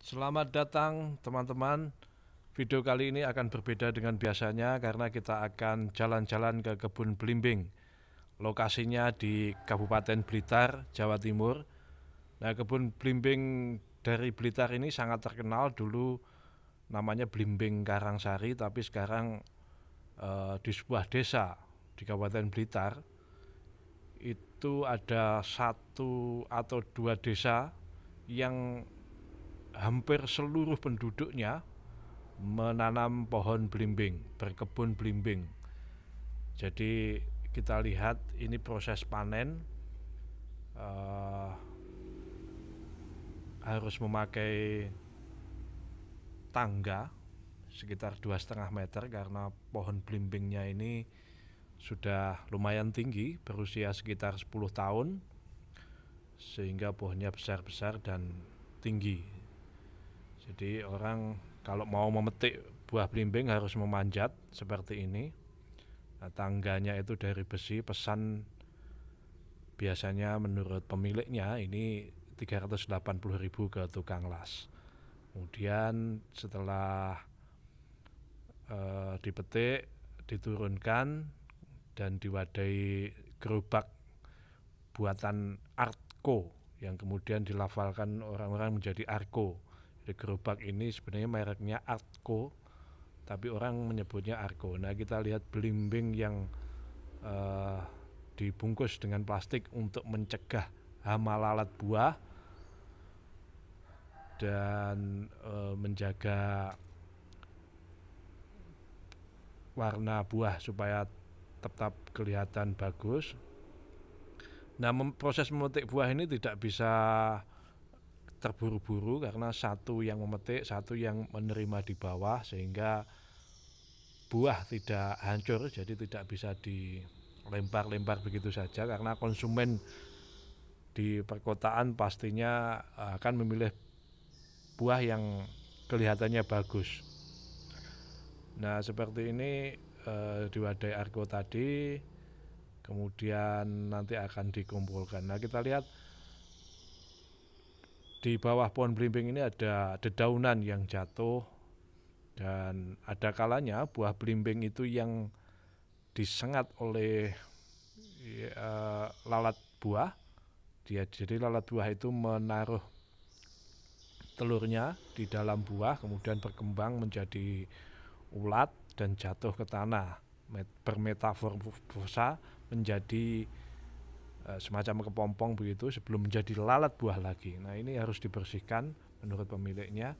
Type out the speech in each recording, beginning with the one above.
Selamat datang teman-teman. Video kali ini akan berbeda dengan biasanya karena kita akan jalan-jalan ke kebun belimbing. Lokasinya di Kabupaten Blitar, Jawa Timur. Nah, kebun belimbing dari Blitar ini sangat terkenal. Dulu namanya Blimbing Karangsari, tapi sekarang di sebuah desa di Kabupaten Blitar itu ada satu atau dua desa yang hampir seluruh penduduknya menanam pohon belimbing, berkebun belimbing. Jadi kita lihat ini proses panen, uh, harus memakai tangga sekitar 2,5 meter karena pohon belimbingnya ini sudah lumayan tinggi, berusia sekitar 10 tahun, sehingga pohonnya besar-besar dan tinggi. Jadi orang kalau mau memetik buah belimbing harus memanjat seperti ini. Nah, tangganya itu dari besi, pesan biasanya menurut pemiliknya ini 380.000 ke tukang las. Kemudian setelah dipetik, diturunkan dan diwadahi gerobak buatan Artco yang kemudian dilafalkan orang-orang menjadi Arco. Jadi gerobak ini sebenarnya mereknya Artco, tapi orang menyebutnya Arco. Nah, kita lihat belimbing yang uh, dibungkus dengan plastik untuk mencegah hama lalat buah dan menjaga warna buah supaya tetap kelihatan bagus. Nah, proses memetik buah ini tidak bisa terburu-buru karena satu yang memetik, satu yang menerima di bawah, sehingga buah tidak hancur, jadi tidak bisa dilempar-lempar begitu saja karena konsumen di perkotaan pastinya akan memilih buah yang kelihatannya bagus. Nah, seperti ini diwadahi Argo tadi, kemudian nanti akan dikumpulkan. Nah, kita lihat di bawah pohon belimbing ini ada dedaunan yang jatuh, dan ada kalanya buah belimbing itu yang disengat oleh lalat buah. Jadi lalat buah itu menaruh telurnya di dalam buah, kemudian berkembang menjadi ulat dan jatuh ke tanah, bermetamorfosa menjadi semacam kepompong begitu sebelum menjadi lalat buah lagi. Nah, ini harus dibersihkan menurut pemiliknya.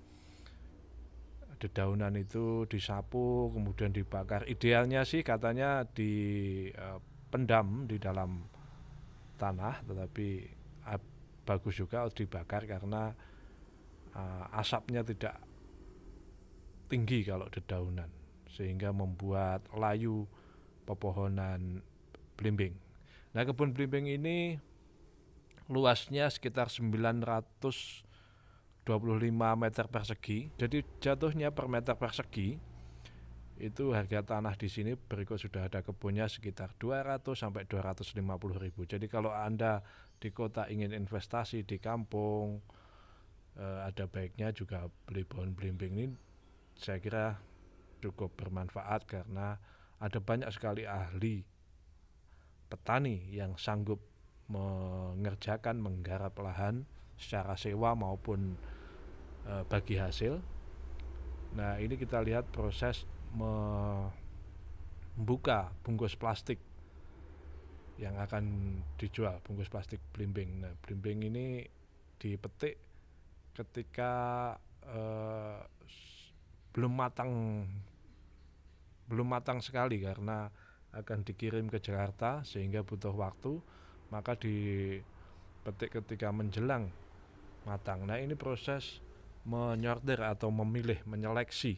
Dedaunan itu disapu kemudian dibakar. Idealnya sih katanya dipendam di dalam tanah, tetapi bagus juga dibakar karena asapnya tidak tinggi kalau dedaunan, sehingga membuat layu pepohonan belimbing. Nah, kebun belimbing ini luasnya sekitar 925 meter persegi. Jadi jatuhnya per meter persegi itu harga tanah di sini berikut sudah ada kebunnya sekitar 200 sampai 250.000. Jadi kalau Anda di kota ingin investasi di kampung, ada baiknya juga beli pohon belimbing ini. Saya kira cukup bermanfaat karena ada banyak sekali ahli petani yang sanggup mengerjakan menggarap lahan secara sewa maupun bagi hasil. Nah, ini kita lihat proses membuka bungkus plastik yang akan dijual, bungkus plastik belimbing. Nah, belimbing ini dipetik ketika belum matang sekali karena akan dikirim ke Jakarta sehingga butuh waktu, maka dipetik ketika menjelang matang. Nah, ini proses menyortir atau memilih, menyeleksi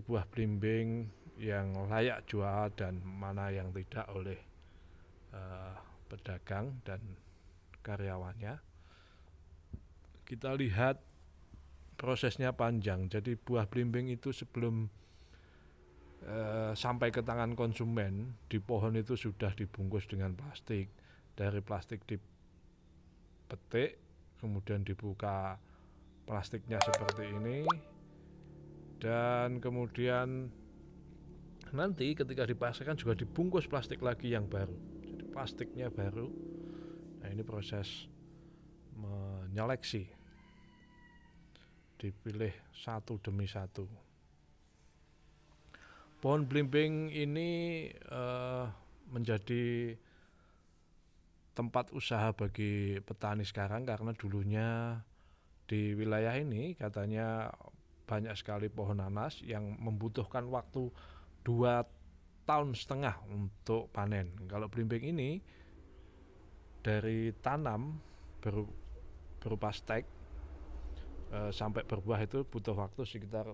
buah belimbing yang layak jual dan mana yang tidak oleh pedagang dan karyawannya. Kita lihat prosesnya panjang. Jadi buah belimbing itu sebelum sampai ke tangan konsumen di pohon itu sudah dibungkus dengan plastik. Dari plastik dipetik, kemudian dibuka plastiknya seperti ini, dan kemudian nanti ketika dipasarkan juga dibungkus plastik lagi yang baru, jadi plastiknya baru. Nah, ini proses menyeleksi, dipilih satu demi satu. Pohon belimbing ini menjadi tempat usaha bagi petani sekarang, karena dulunya di wilayah ini katanya banyak sekali pohon nanas yang membutuhkan waktu 2,5 tahun untuk panen. Kalau belimbing ini dari tanam berupa stek sampai berbuah itu butuh waktu sekitar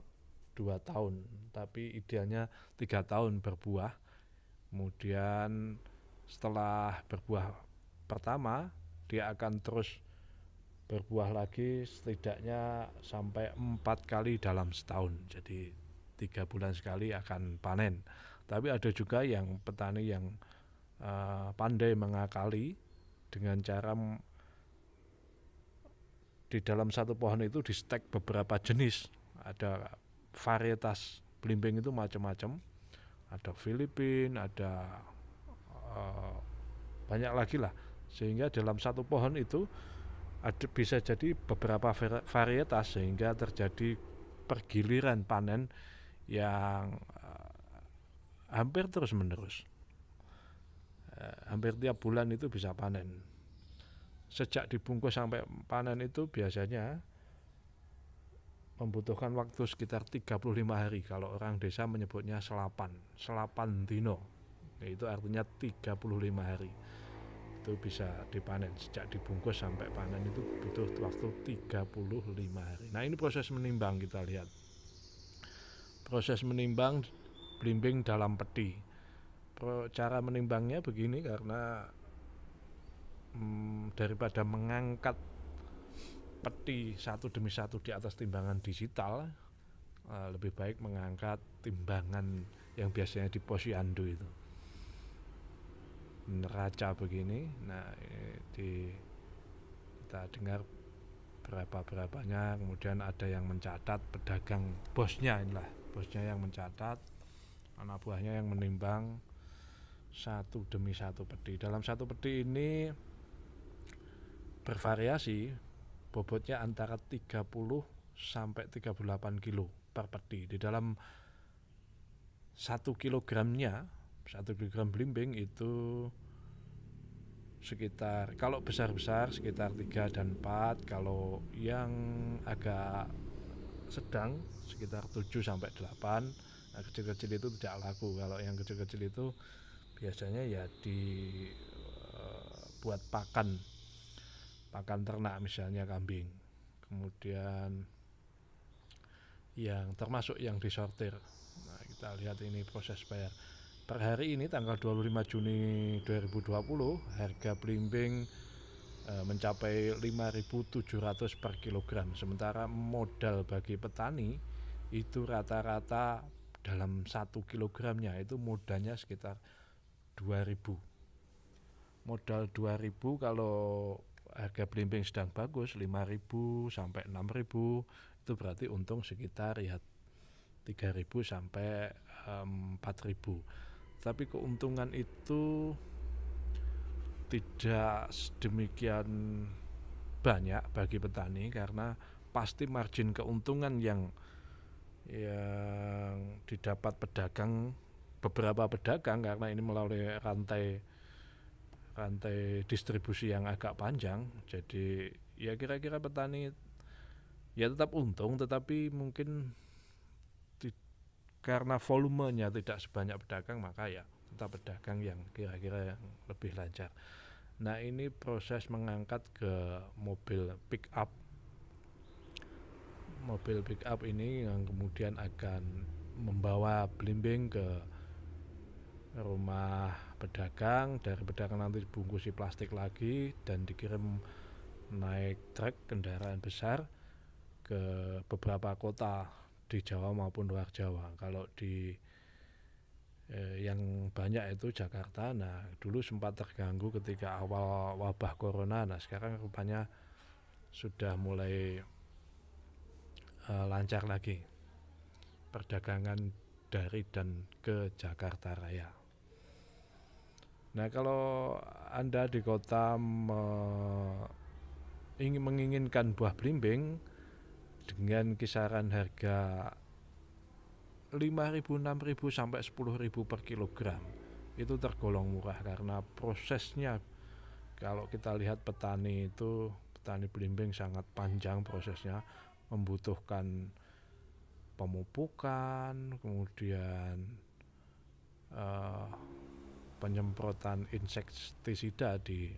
2 tahun, tapi idealnya 3 tahun berbuah. Kemudian setelah berbuah pertama, dia akan terus berbuah lagi setidaknya sampai 4 kali dalam setahun, jadi 3 bulan sekali akan panen. Tapi ada juga yang petani yang pandai mengakali dengan cara di dalam satu pohon itu di stek beberapa jenis. Ada varietas belimbing itu macam-macam, ada Filipina, ada banyak lagi lah, sehingga dalam satu pohon itu bisa jadi beberapa varietas, sehingga terjadi pergiliran panen yang hampir terus menerus, hampir tiap bulan itu bisa panen. Sejak dibungkus sampai panen itu biasanya membutuhkan waktu sekitar 35 hari. Kalau orang desa menyebutnya selapan dino, itu artinya 35 hari itu bisa dipanen. Sejak dibungkus sampai panen itu butuh waktu 35 hari. Nah, ini proses menimbang, kita lihat proses menimbang belimbing dalam peti. Cara menimbangnya begini, karena daripada mengangkat peti satu demi satu di atas timbangan digital, lebih baik mengangkat timbangan yang biasanya di posyandu itu, neraca begini. Nah, kita dengar berapanya, kemudian ada yang mencatat, pedagang, bosnya yang mencatat, anak buahnya yang menimbang satu demi satu peti. Dalam satu peti ini bervariasi, bobotnya antara 30 sampai 38 kilo per peti. Di dalam 1 kilogramnya, 1 kilogram belimbing itu sekitar, kalau besar-besar sekitar 3 dan 4, kalau yang agak sedang sekitar 7 sampai 8. Nah, kecil-kecil itu tidak laku. Kalau yang kecil-kecil itu biasanya ya buat pakan ternak, misalnya kambing. Kemudian yang termasuk yang disortir. Nah, kita lihat ini proses bayar. Per hari ini tanggal 25 Juni 2020, harga belimbing mencapai 5.700 per kilogram. Sementara modal bagi petani itu rata-rata dalam 1 kilogramnya itu modalnya sekitar 2.000. Modal 2.000 kalau harga belimbing sedang bagus 5.000 sampai 6.000, itu berarti untung sekitar ya 3.000 sampai 4.000. Tapi keuntungan itu tidak sedemikian banyak bagi petani, karena pasti margin keuntungan yang didapat beberapa pedagang, karena ini melalui rantai distribusi yang agak panjang. Jadi ya kira-kira petani ya tetap untung, tetapi mungkin karena volumenya tidak sebanyak pedagang, maka ya tetap pedagang yang kira-kira yang lebih lancar. Nah, ini proses mengangkat ke mobil pick up. Mobil pick up ini yang kemudian akan membawa belimbing ke rumah pedagang. Dari pedagang nanti dibungkusi plastik lagi dan dikirim naik truk kendaraan besar ke beberapa kota di Jawa maupun luar Jawa. Kalau di yang banyak itu Jakarta. Nah, dulu sempat terganggu ketika awal wabah corona. Nah, sekarang rupanya sudah mulai lancar lagi perdagangan dari dan ke Jakarta Raya. Nah, kalau Anda di kota menginginkan buah belimbing dengan kisaran harga 5.000, 6.000 sampai 10.000 per kilogram, itu tergolong murah karena prosesnya, kalau kita lihat petani belimbing sangat panjang prosesnya, membutuhkan pemupukan, kemudian penyemprotan insektisida di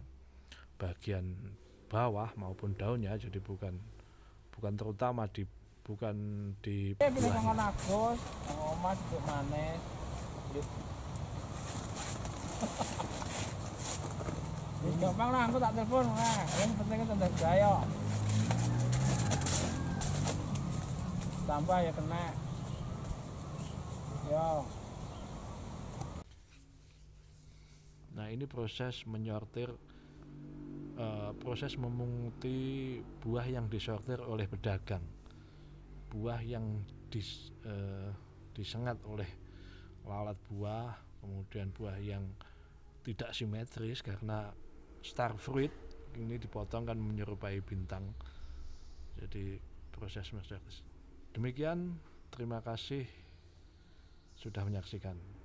bagian bawah maupun daunnya, jadi bukan terutama bukan di buahnya. Gampang lah, aku tak telepon. Nah, yang penting itu udah gaya. Tambah ya kena. Yo. Nah, ini proses menyortir, proses memunguti buah yang disortir oleh pedagang, buah yang disengat oleh lalat buah, kemudian buah yang tidak simetris karena star fruit ini dipotong kan menyerupai bintang, jadi proses mensortir. Demikian, terima kasih sudah menyaksikan.